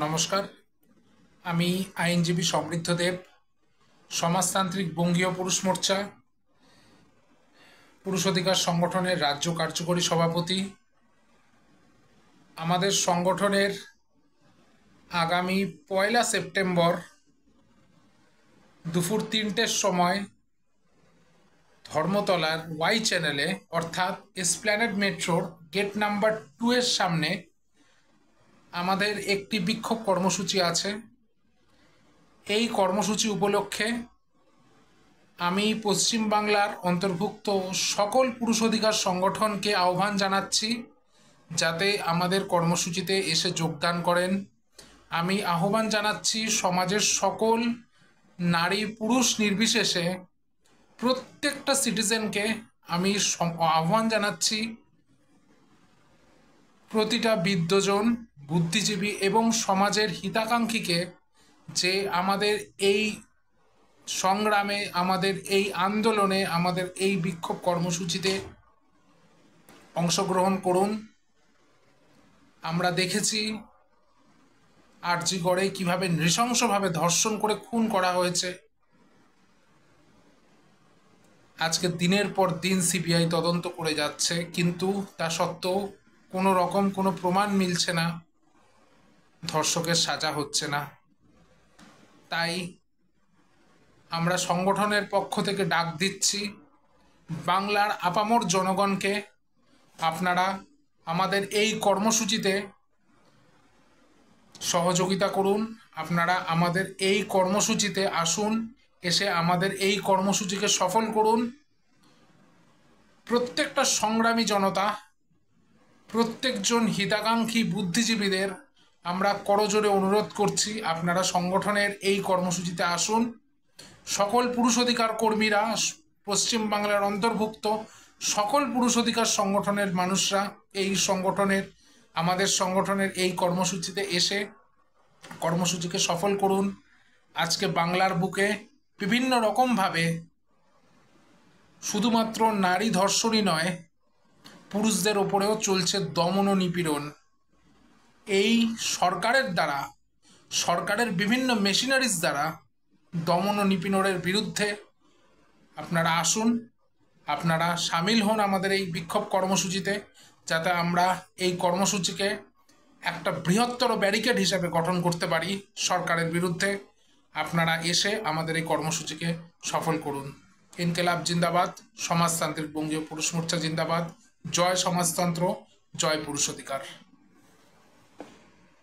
নমস্কার। আমি আইনজীবী সমৃদ্ধ দেব, সমাজতান্ত্রিক বঙ্গীয় পুরুষ মোর্চা পুরুষ অধিকার সংগঠনের রাজ্য কার্যকরী সভাপতি। আমাদের সংগঠনের আগামী 1 সেপ্টেম্বর দুপুর 3টের সময় ধর্মতলার ওয়াই চ্যানেলে অর্থাৎ এসপ্ল্যানেড মেট্রোর গেট নাম্বার 2 এর সামনে আমাদের একটি বিক্ষোভ কর্মসূচি আছে। এই কর্মসূচি উপলক্ষে আমি পশ্চিমবাংলার অন্তর্ভুক্ত সকল পুরুষ অধিকার সংগঠনকে আহ্বান জানাচ্ছি যাতে আমাদের কর্মসূচিতে এসে যোগদান করেন। আমি আহ্বান জানাচ্ছি সমাজের সকল নারী পুরুষ নির্বিশেষে প্রত্যেকটা সিটিজেনকে আমি আহ্বান জানাচ্ছি প্রতিটা বিদ্বজন, বুদ্ধিজীবী এবং সমাজের হিতাকাঙ্ক্ষীকে যে আমাদের এই সংগ্রামে, আমাদের এই আন্দোলনে, আমাদের এই বিক্ষোভ কর্মসূচিতে অংশগ্রহণ করুন। আমরা দেখেছি আরজিকরে কিভাবে নৃশংসভাবে ধর্ষণ করে খুন করা হয়েছে। আজকে দিনের পর দিন সিবিআই তদন্ত করে যাচ্ছে, কিন্তু তা সত্ত্বেও কোনো রকম কোনো প্রমাণ মিলছে না, ধর্ষকের সাজা হচ্ছে না। তাই আমরা সংগঠনের পক্ষ থেকে ডাক দিচ্ছি বাংলার আপামর জনগণকে, আপনারা আমাদের এই কর্মসূচিতে সহযোগিতা করুন। আপনারা আমাদের এই কর্মসূচিতে আসুন, এসে আমাদের এই কর্মসূচিকে সফল করুন। প্রত্যেকটা সংগ্রামী জনতা, প্রত্যেকজন হিতাকাঙ্ক্ষী বুদ্ধিজীবীদের আমরা করজোড়ে অনুরোধ করছি আপনারা সংগঠনের এই কর্মসূচিতে আসুন। সকল পুরুষ অধিকার কর্মীরা, পশ্চিমবাংলার অন্তর্ভুক্ত সকল পুরুষ অধিকার সংগঠনের মানুষরা আমাদের সংগঠনের এই কর্মসূচিতে এসে কর্মসূচিকে সফল করুন। আজকে বাংলার বুকে বিভিন্ন রকমভাবে শুধুমাত্র নারী ধর্ষণই নয়, পুরুষদের ওপরেও চলছে দমন ও নিপীড়ন। এই সরকারের দ্বারা, সরকারের বিভিন্ন মেশিনারিজ দ্বারা দমন ও নিপীড়নের বিরুদ্ধে আপনারা আসুন, আপনারা সামিল হন আমাদের এই বিক্ষোভ কর্মসূচিতে, যাতে আমরা এই কর্মসূচিকে একটা বৃহত্তর ব্যারিকেড হিসেবে গঠন করতে পারি সরকারের বিরুদ্ধে। আপনারা এসে আমাদের এই কর্মসূচিকে সফল করুন। ইনকিলাব জিন্দাবাদ, সমাজতান্ত্রিক বঙ্গীয় পুরুষ মোর্চা জিন্দাবাদ। জয় সমাজতন্ত্র, জয় পুরুষ অধিকার।